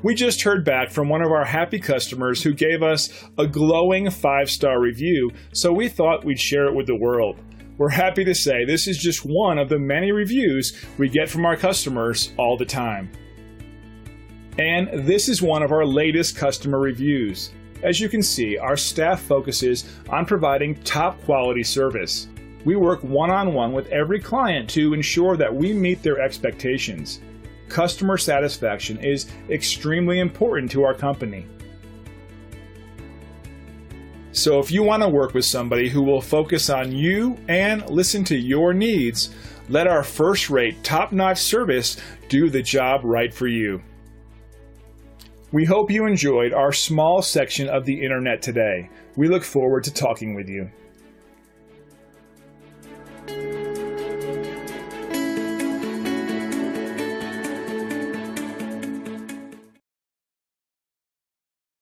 We just heard back from one of our happy customers who gave us a glowing 5-star review, so we thought we'd share it with the world. We're happy to say this is just one of the many reviews we get from our customers all the time. And this is one of our latest customer reviews. As you can see, our staff focuses on providing top quality service. We work one-on-one with every client to ensure that we meet their expectations. Customer satisfaction is extremely important to our company. So if you want to work with somebody who will focus on you and listen to your needs, let our first-rate, top-notch service do the job right for you. We hope you enjoyed our small section of the internet today. We look forward to talking with you.